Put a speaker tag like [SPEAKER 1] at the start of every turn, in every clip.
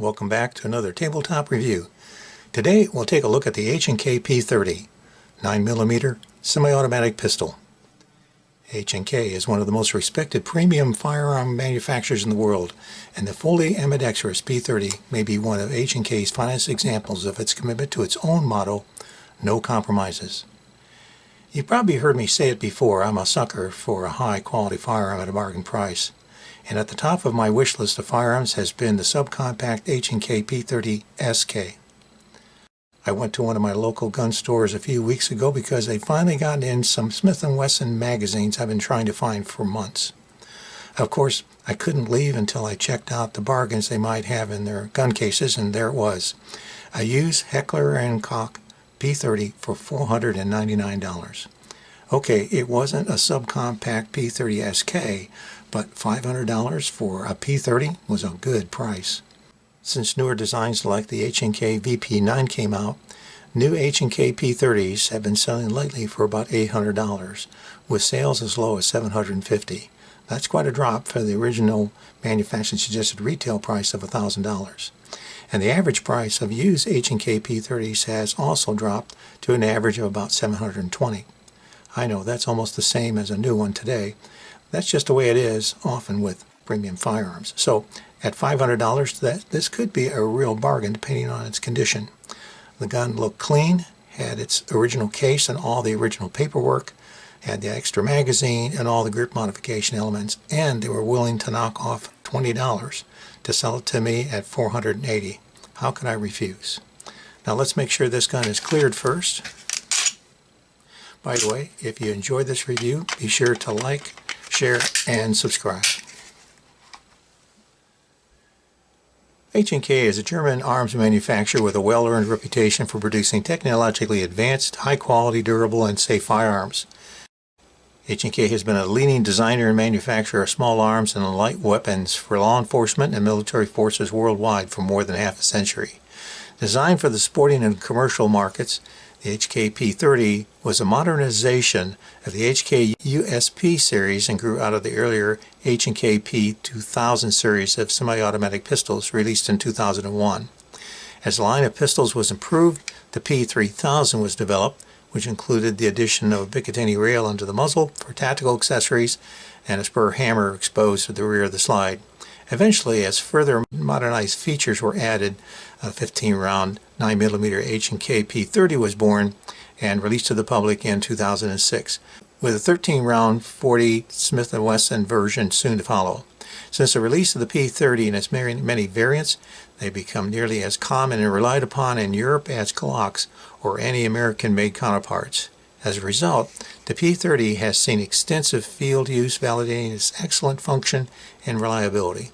[SPEAKER 1] Welcome back to another tabletop review. Today we'll take a look at the H&K P30 9mm semi-automatic pistol. H&K is one of the most respected premium firearm manufacturers in the world, and the fully ambidextrous P30 may be one of H&K's finest examples of its commitment to its own motto, no compromises. You've probably heard me say it before, I'm a sucker for a high-quality firearm at a bargain price. And at the top of my wish list of firearms has been the subcompact H&K P30 SK. I went to one of my local gun stores a few weeks ago because they'd finally gotten in some Smith & Wesson magazines I've been trying to find for months. Of course, I couldn't leave until I checked out the bargains they might have in their gun cases, and there it was. A used Heckler Koch P30 for $499. Okay, it wasn't a subcompact P30 SK, but $500 for a P30 was a good price. Since newer designs like the H&K VP9 came out, new H&K P30s have been selling lately for about $800, with sales as low as $750. That's quite a drop for the original manufacturer suggested retail price of $1,000. And the average price of used H&K P30s has also dropped to an average of about $720. I know that's almost the same as a new one today. That's just the way it is often with premium firearms. So at $500, this could be a real bargain depending on its condition. The gun looked clean, had its original case and all the original paperwork, had the extra magazine and all the grip modification elements, and they were willing to knock off $20 to sell it to me at $480. How could I refuse? Now let's make sure this gun is cleared first. By the way, if you enjoyed this review, be sure to like, share, and subscribe. H&K is a German arms manufacturer with a well-earned reputation for producing technologically advanced, high-quality, durable, and safe firearms. H&K has been a leading designer and manufacturer of small arms and light weapons for law enforcement and military forces worldwide for more than half a century. Designed for the sporting and commercial markets, the H&K P30 was a modernization of the H&K USP series and grew out of the earlier H&K P2000 series of semi-automatic pistols released in 2001. As the line of pistols was improved, the P3000 was developed, which included the addition of a Picatinny rail under the muzzle for tactical accessories and a spur hammer exposed to the rear of the slide. Eventually, as further modernized features were added, a 15-round 9mm H&K P30 was born and released to the public in 2006, with a 13-round 40 Smith & Wesson version soon to follow. Since the release of the P30 and its many variants, they've become nearly as common and relied upon in Europe as Glocks or any American-made counterparts. As a result, the P30 has seen extensive field use, validating its excellent function and reliability.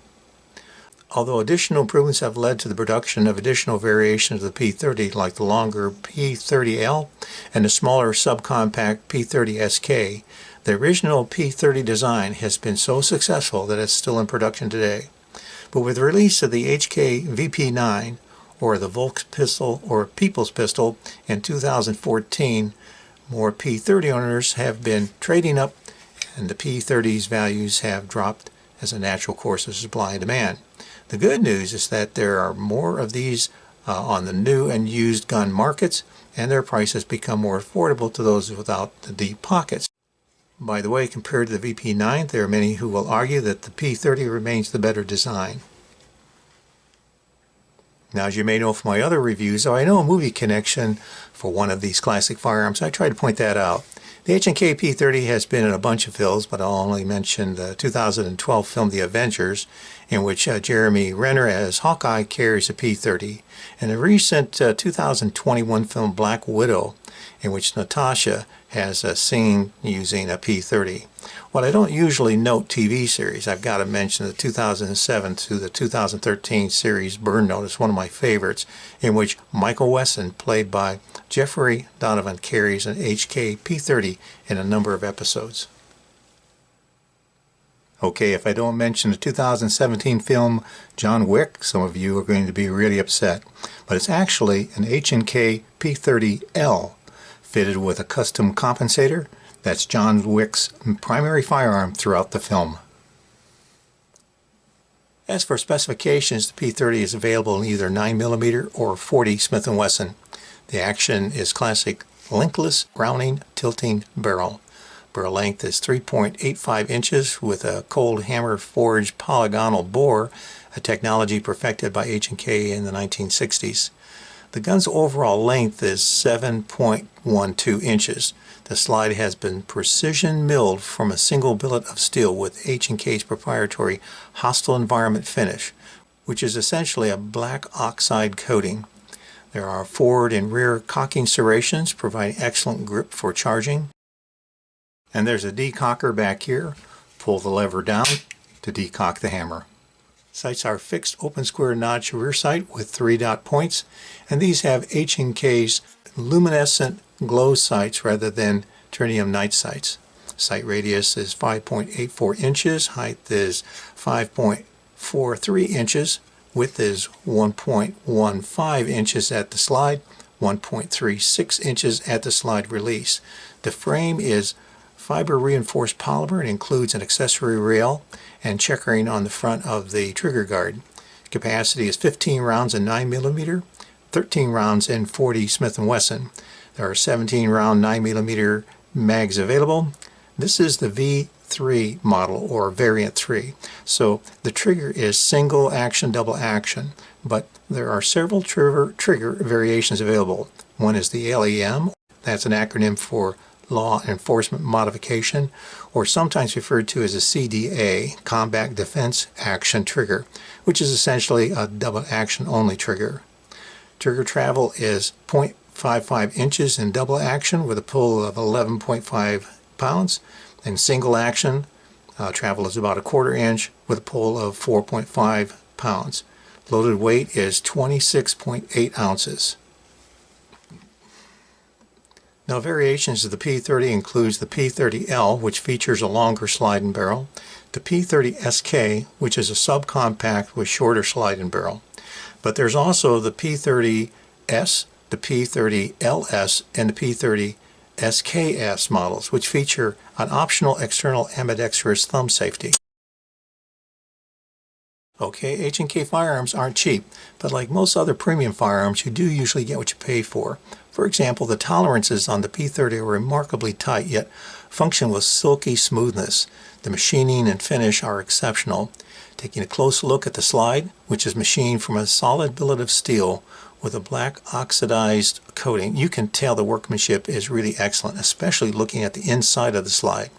[SPEAKER 1] Although additional improvements have led to the production of additional variations of the P30, like the longer P30L and the smaller subcompact P30 SK, the original P30 design has been so successful that it's still in production today. But with the release of the H&K VP9, or the Volks pistol or People's pistol, in 2014, more P30 owners have been trading up, and the P30's values have dropped as a natural course of supply and demand. The good news is that there are more of these on the new and used gun markets, and their prices become more affordable to those without the deep pockets. By the way, compared to the VP9, there are many who will argue that the P30 remains the better design. Now, as you may know from my other reviews, though I know a movie connection for one of these classic firearms, I try to point that out. The H&K P30 has been in a bunch of films, but I'll only mention the 2012 film The Avengers, in which Jeremy Renner as Hawkeye carries a P30, and the recent 2021 film Black Widow, in which Natasha has a scene using a P30. While I don't usually note TV series, I've got to mention the 2007 to the 2013 series Burn Notice, one of my favorites, in which Michael Wesson, played by Jeffrey Donovan, carries an H&K P30 in a number of episodes. Okay, if I don't mention the 2017 film John Wick, some of you are going to be really upset, but it's actually an H&K P30L fitted with a custom compensator. That's John Wick's primary firearm throughout the film. As for specifications, the P30 is available in either 9mm or 40 Smith & Wesson. The action is classic linkless Browning tilting barrel. Barrel length is 3.85 inches with a cold hammer forged polygonal bore, a technology perfected by H&K in the 1960s. The gun's overall length is 7.12 inches. The slide has been precision milled from a single billet of steel with H&K's proprietary hostile environment finish, which is essentially a black oxide coating. There are forward and rear cocking serrations, providing excellent grip for charging. And there's a decocker back here. Pull the lever down to decock the hammer. Sights are fixed open square notch rear sight with 3-dot points, and these have H&K's luminescent glow sights rather than tritium night sights. Sight radius is 5.84 inches, height is 5.43 inches, width is 1.15 inches at the slide, 1.36 inches at the slide release. The frame is fiber reinforced polymer and includes an accessory rail and checkering on the front of the trigger guard. Capacity is 15 rounds in 9mm, 13 rounds in 40 Smith & Wesson. There are 17 round 9mm mags available. This is the V3 model, or variant 3. So the trigger is single action, double action, but there are several trigger variations available. One is the LEM, that's an acronym for Law Enforcement Modification, or sometimes referred to as a CDA, Combat Defense Action Trigger, which is essentially a double action only trigger. Trigger travel is 0.55 inches in double action with a pull of 11.5 pounds, and single action travel is about 1/4 inch with a pull of 4.5 pounds. Loaded weight is 26.8 ounces. Now, variations of the P30 includes the P30L, which features a longer slide-and barrel, the P30SK, which is a subcompact with shorter slide-and barrel. But there's also the P30S, the P30LS, and the P30SKS models, which feature an optional external ambidextrous thumb safety. Okay, H&K firearms aren't cheap, but like most other premium firearms, you do usually get what you pay for. For example, the tolerances on the P30 are remarkably tight, yet function with silky smoothness. The machining and finish are exceptional. Taking a close look at the slide, which is machined from a solid billet of steel with a black oxidized coating, you can tell the workmanship is really excellent, especially looking at the inside of the slide.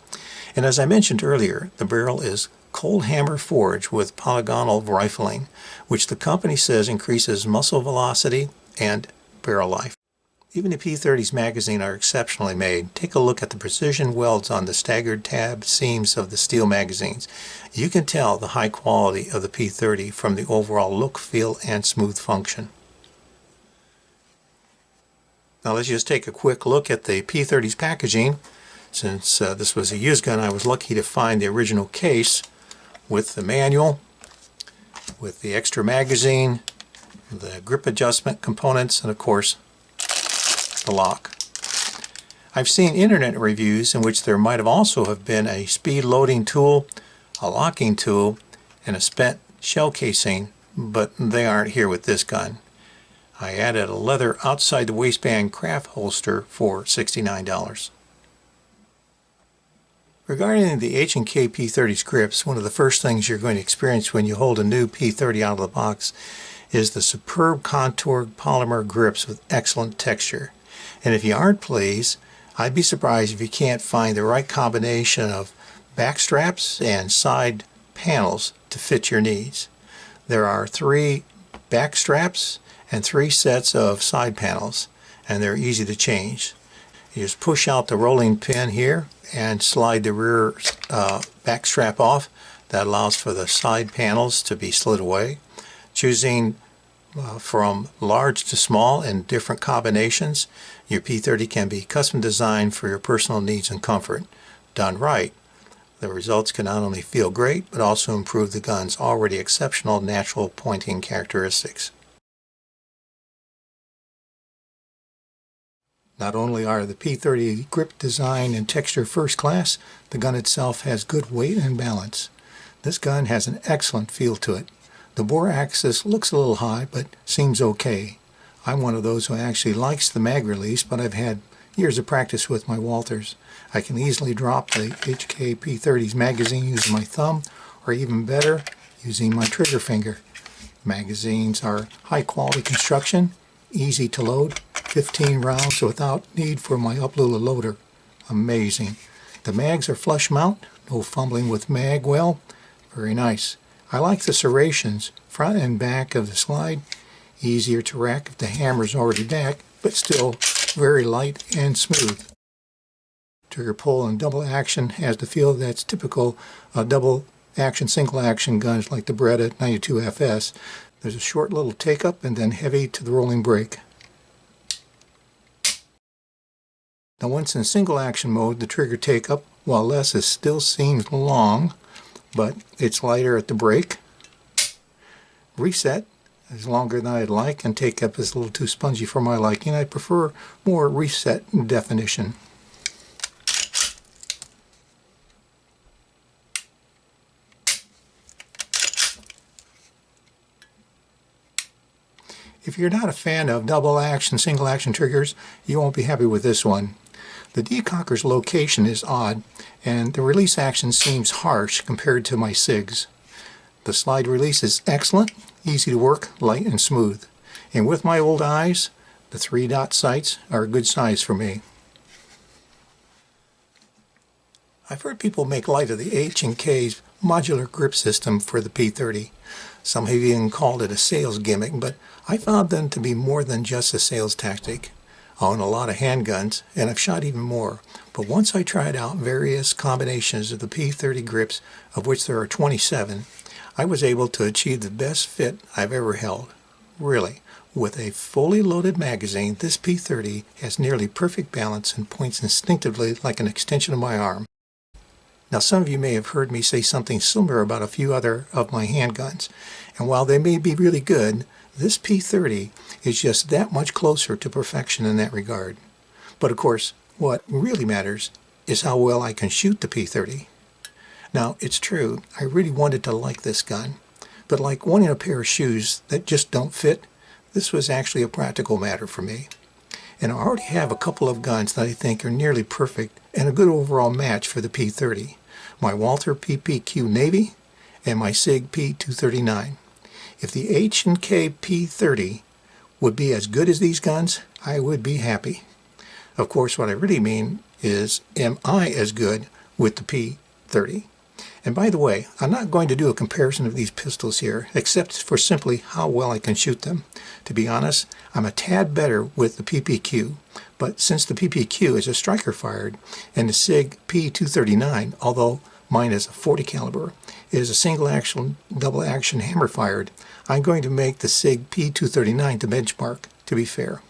[SPEAKER 1] And as I mentioned earlier, the barrel is cold hammer forged with polygonal rifling, which the company says increases muzzle velocity and barrel life. Even the P30's magazine are exceptionally made. Take a look at the precision welds on the staggered tab seams of the steel magazines. You can tell the high quality of the P30 from the overall look, feel, and smooth function. Now let's just take a quick look at the P30's packaging. Since this was a used gun, I was lucky to find the original case with the manual, with the extra magazine, the grip adjustment components, and of course the lock. I've seen internet reviews in which there might have also have been a speed loading tool, a locking tool, and a spent shell casing, but they aren't here with this gun. I added a leather outside the waistband craft holster for $69. Regarding the H&K P30's grips, one of the first things you're going to experience when you hold a new P30 out of the box is the superb contoured polymer grips with excellent texture. And if you aren't pleased, I'd be surprised if you can't find the right combination of back straps and side panels to fit your needs. There are 3 back straps and 3 sets of side panels, and they're easy to change. You just push out the rolling pin here and slide the rear back strap off. That allows for the side panels to be slid away. Choosing from large to small in different combinations, your P30 can be custom designed for your personal needs and comfort. Done right, the results can not only feel great, but also improve the gun's already exceptional natural pointing characteristics. Not only are the P30 grip design and texture first class, the gun itself has good weight and balance. This gun has an excellent feel to it. The bore axis looks a little high, but seems okay. I'm one of those who actually likes the mag release, but I've had years of practice with my Walthers. I can easily drop the HK P30's magazine using my thumb, or even better, using my trigger finger. Magazines are high quality construction, easy to load, 15 rounds without need for my Uplula loader. Amazing. The mags are flush mount, no fumbling with mag well. Very nice. I like the serrations, front and back of the slide. Easier to rack if the hammer's already back, but still very light and smooth. Trigger pull and double action has the feel that's typical of double action, single action guns like the Beretta 92FS. There's a short little take up and then heavy to the rolling brake. Now once in single action mode, the trigger take up, while less, it still seems long, but it's lighter at the brake. Reset is longer than I'd like, and take up is a little too spongy for my liking. I prefer more reset definition. If you're not a fan of double action, single action triggers, you won't be happy with this one. The decocker's location is odd, and the release action seems harsh compared to my SIGs. The slide release is excellent, easy to work, light and smooth. And with my old eyes, the 3-dot sights are a good size for me. I've heard people make light of the H&K's modular grip system for the P30. Some have even called it a sales gimmick, but I found them to be more than just a sales tactic. I own a lot of handguns, and I've shot even more, but once I tried out various combinations of the P30 grips, of which there are 27, I was able to achieve the best fit I've ever held. Really, with a fully loaded magazine, this P30 has nearly perfect balance and points instinctively like an extension of my arm. Now some of you may have heard me say something similar about a few other of my handguns, and while they may be really good, this P30 is just that much closer to perfection in that regard. But of course, what really matters is how well I can shoot the P30. Now, it's true, I really wanted to like this gun, but like wanting a pair of shoes that just don't fit, this was actually a practical matter for me. And I already have a couple of guns that I think are nearly perfect and a good overall match for the P30. My Walther PPQ Navy and my SIG P239. If the H&K P30 would be as good as these guns, I would be happy. Of course, what I really mean is, am I as good with the P30? And by the way, I'm not going to do a comparison of these pistols here, except for simply how well I can shoot them. To be honest, I'm a tad better with the PPQ, but since the PPQ is a striker fired, and the SIG P239, although mine is a 40 caliber, is a single action, double action hammer fired, I'm going to make the SIG P239 the benchmark, to be fair.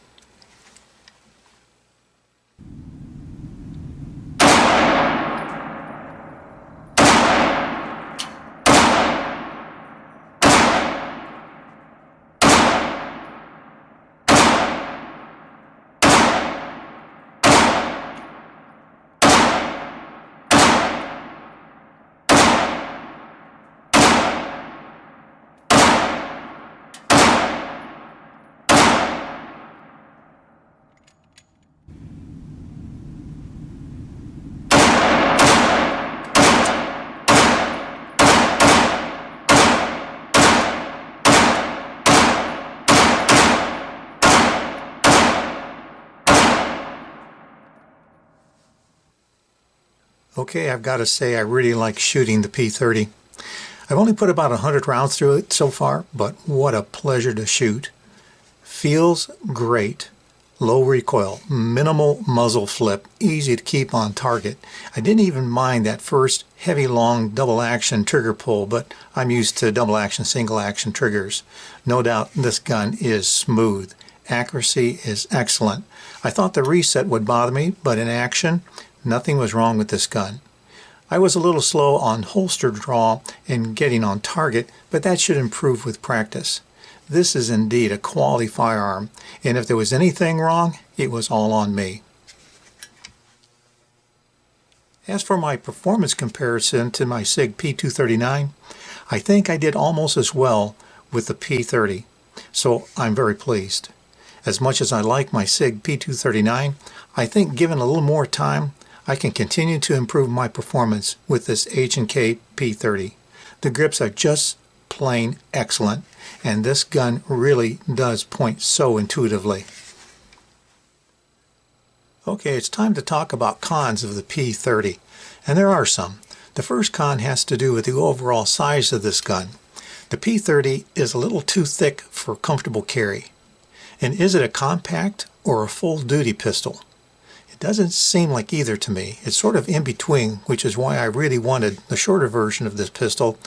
[SPEAKER 1] Okay, I've got to say I really like shooting the P30. I've only put about 100 rounds through it so far, but what a pleasure to shoot. Feels great. Low recoil, minimal muzzle flip, easy to keep on target. I didn't even mind that first heavy long double action trigger pull, but I'm used to double action, single action triggers. No doubt this gun is smooth. Accuracy is excellent. I thought the reset would bother me, but in action, nothing was wrong with this gun. I was a little slow on holster draw and getting on target, but that should improve with practice. This is indeed a quality firearm, and if there was anything wrong, it was all on me. As for my performance comparison to my SIG P239, I think I did almost as well with the P30, so I'm very pleased. As much as I like my SIG P239, I think given a little more time, I can continue to improve my performance with this H&K P30. The grips are just plain excellent, and this gun really does point so intuitively. Okay, it's time to talk about cons of the P30, and there are some. The first con has to do with the overall size of this gun. The P30 is a little too thick for comfortable carry. And is it a compact or a full-duty pistol? It doesn't seem like either to me. It's sort of in between, which is why I really wanted the shorter version of this pistol,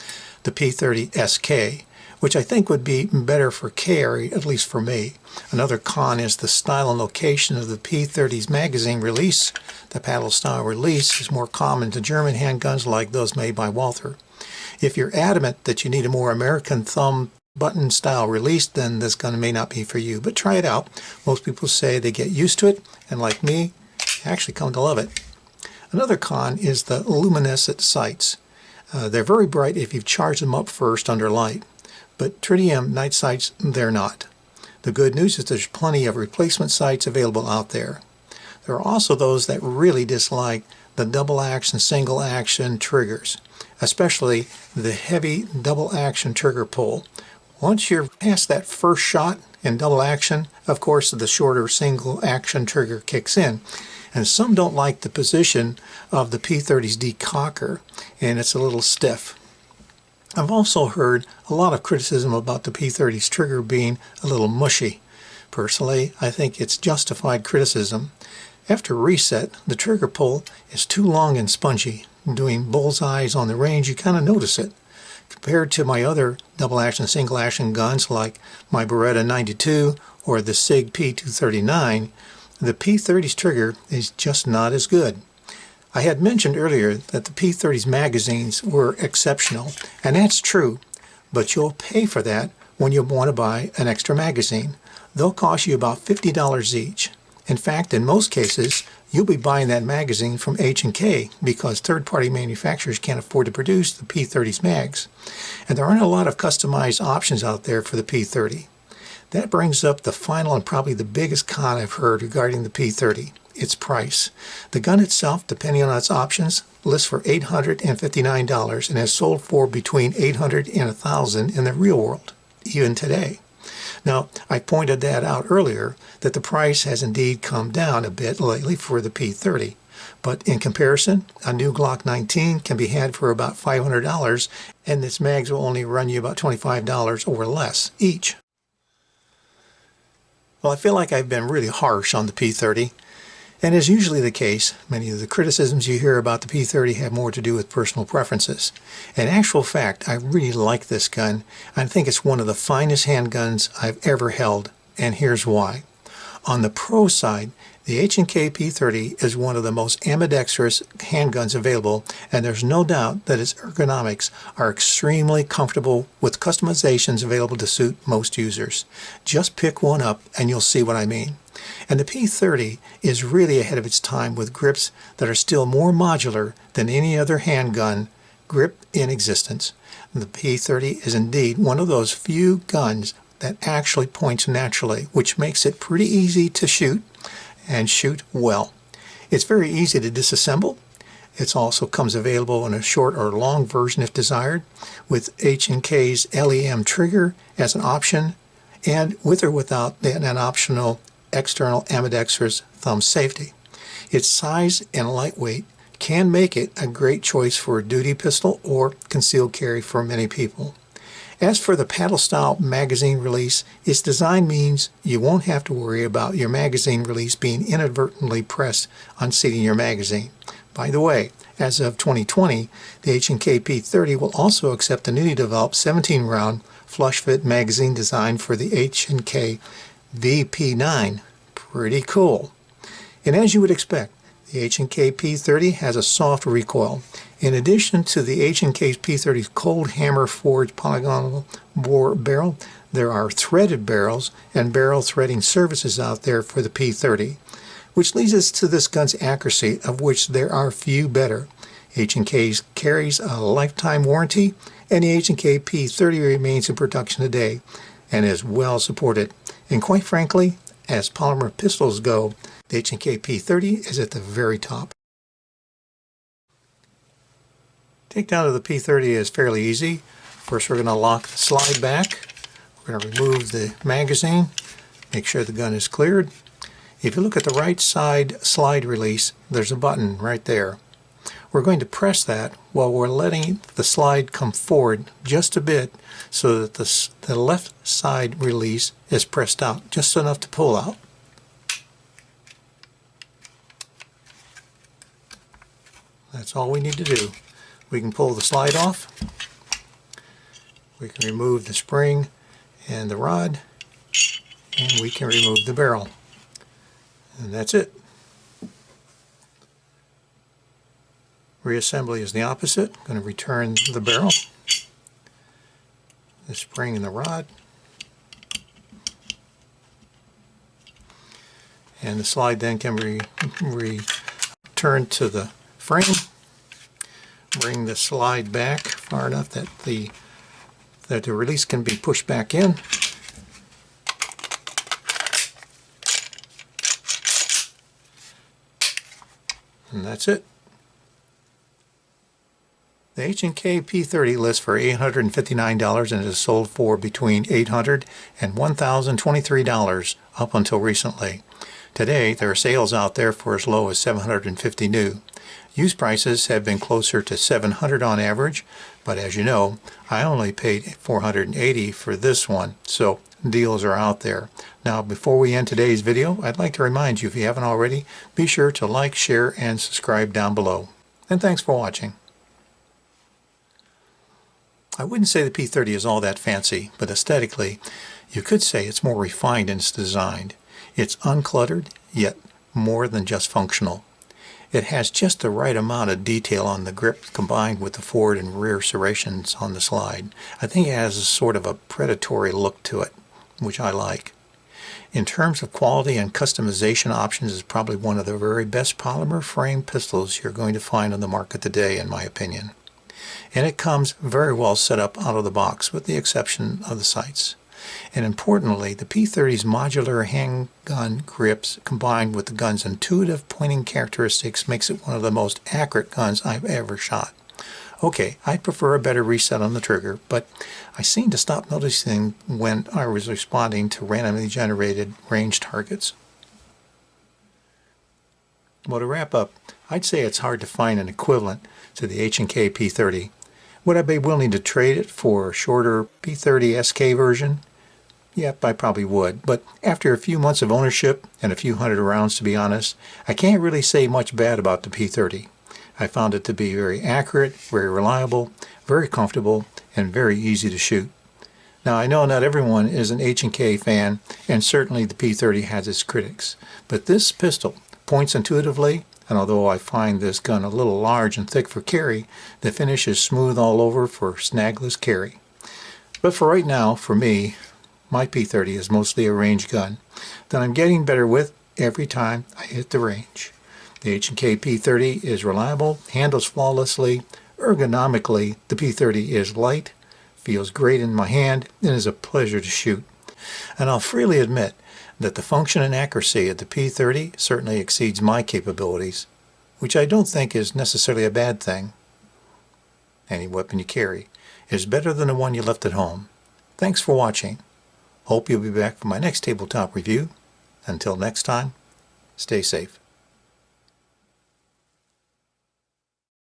[SPEAKER 1] the P30 SK, which I think would be better for carry, at least for me. Another con is the style and location of the P30's magazine release. The paddle style release is more common to German handguns like those made by Walther. If you're adamant that you need a more American thumb button style release, then this gun may not be for you, but try it out. Most people say they get used to it, and like me, actually come to love it. Another con is the luminescent sights. They're very bright if you've charged them up first under light, but tritium night sights, they're not. The good news is there's plenty of replacement sights available out there. There are also those that really dislike the double action, single action triggers, especially the heavy double action trigger pull. Once you're past that first shot in double action, of course the shorter single action trigger kicks in. And some don't like the position of the P30's decocker, and it's a little stiff. I've also heard a lot of criticism about the P30's trigger being a little mushy. Personally, I think it's justified criticism. After reset, the trigger pull is too long and spongy. Doing bullseyes on the range, you kind of notice it. Compared to my other double action, single action guns like my Beretta 92 or the SIG P239, the P30's trigger is just not as good. I had mentioned earlier that the P30's magazines were exceptional, and that's true, but you'll pay for that when you want to buy an extra magazine. They'll cost you about $50 each. In fact, in most cases, you'll be buying that magazine from H&K because third-party manufacturers can't afford to produce the P30's mags. And there aren't a lot of customized options out there for the P30. That brings up the final and probably the biggest con I've heard regarding the P30, its price. The gun itself, depending on its options, lists for $859 and has sold for between $800 and $1,000 in the real world, even today. Now, I pointed that out earlier, that the price has indeed come down a bit lately for the P30. But in comparison, a new Glock 19 can be had for about $500, and its mags will only run you about $25 or less each. Well, I feel like I've been really harsh on the P30, and as usually the case, many of the criticisms you hear about the P30 have more to do with personal preferences. In actual fact, I really like this gun. I think it's one of the finest handguns I've ever held, and here's why. On the pro side, the H&K P30 is one of the most ambidextrous handguns available, and there's no doubt that its ergonomics are extremely comfortable with customizations available to suit most users. Just pick one up and you'll see what I mean. And the P30 is really ahead of its time with grips that are still more modular than any other handgun grip in existence. The P30 is indeed one of those few guns that actually points naturally, which makes it pretty easy to shoot and shoot well. It's very easy to disassemble. It also comes available in a short or long version if desired, with H&K's LEM trigger as an option, and with or without an optional external ambidextrous thumb safety. Its size and lightweight can make it a great choice for a duty pistol or concealed carry for many people. As for the paddle style magazine release, its design means you won't have to worry about your magazine release being inadvertently pressed unseating your magazine. By the way, as of 2020, the H&K P30 will also accept the newly developed 17-round flush fit magazine design for the H&K VP9. Pretty cool. And as you would expect, the H&K P30 has a soft recoil. In addition to the H&K P30's cold hammer forged polygonal bore barrel, there are threaded barrels and barrel threading services out there for the P30, which leads us to this gun's accuracy, of which there are few better. H&K carries a lifetime warranty, and the H&K P30 remains in production today and is well supported. And quite frankly, as polymer pistols go, the H&K P30 is at the very top. Takedown of the P30 is fairly easy. First, we're going to lock the slide back. We're going to remove the magazine, make sure the gun is cleared. If you look at the right side slide release, there's a button right there. We're going to press that while we're letting the slide come forward just a bit so that the left side release is pressed out, just enough to pull out. That's all we need to do. We can pull the slide off. We can remove the spring and the rod, and we can remove the barrel. And that's it. Reassembly is the opposite. I'm going to return the barrel, the spring and the rod, and the slide then can be returned to the frame. Bring the slide back far enough that the release can be pushed back in. And that's it. The H&K P30 lists for $859 and is sold for between $800 and $1,023 up until recently. Today, there are sales out there for as low as $750 new. Used prices have been closer to $700 on average, but as you know, I only paid $480 for this one, so deals are out there. Now, before we end today's video, I'd like to remind you, if you haven't already, be sure to like, share, and subscribe down below. And thanks for watching. I wouldn't say the P30 is all that fancy, but aesthetically, you could say it's more refined in its design. It's uncluttered, yet more than just functional. It has just the right amount of detail on the grip combined with the forward and rear serrations on the slide. I think it has a sort of a predatory look to it, which I like. In terms of quality and customization options, it's probably one of the very best polymer frame pistols you're going to find on the market today, in my opinion. And it comes very well set up out of the box, with the exception of the sights. And importantly, the P30's modular handgun grips combined with the gun's intuitive pointing characteristics makes it one of the most accurate guns I've ever shot. Okay, I'd prefer a better reset on the trigger, but I seem to stop noticing when I was responding to randomly generated range targets. Well, to wrap up, I'd say it's hard to find an equivalent to the H&K P30. Would I be willing to trade it for a shorter P30 SK version? Yep, I probably would, but after a few months of ownership and a few hundred rounds, to be honest, I can't really say much bad about the P30. I found it to be very accurate, very reliable, very comfortable, and very easy to shoot. Now, I know not everyone is an H&K fan, and certainly the P30 has its critics, but this pistol points intuitively, and although I find this gun a little large and thick for carry, the finish is smooth all over for snagless carry. But for right now, for me, my P30 is mostly a range gun that I'm getting better with every time I hit the range. The H&K P30 is reliable, handles flawlessly, ergonomically the P30 is light, feels great in my hand, and is a pleasure to shoot. And I'll freely admit that the function and accuracy of the P30 certainly exceeds my capabilities, which I don't think is necessarily a bad thing. Any weapon you carry is better than the one you left at home. Thanks for watching. Hope you'll be back for my next tabletop review. Until next time, stay safe.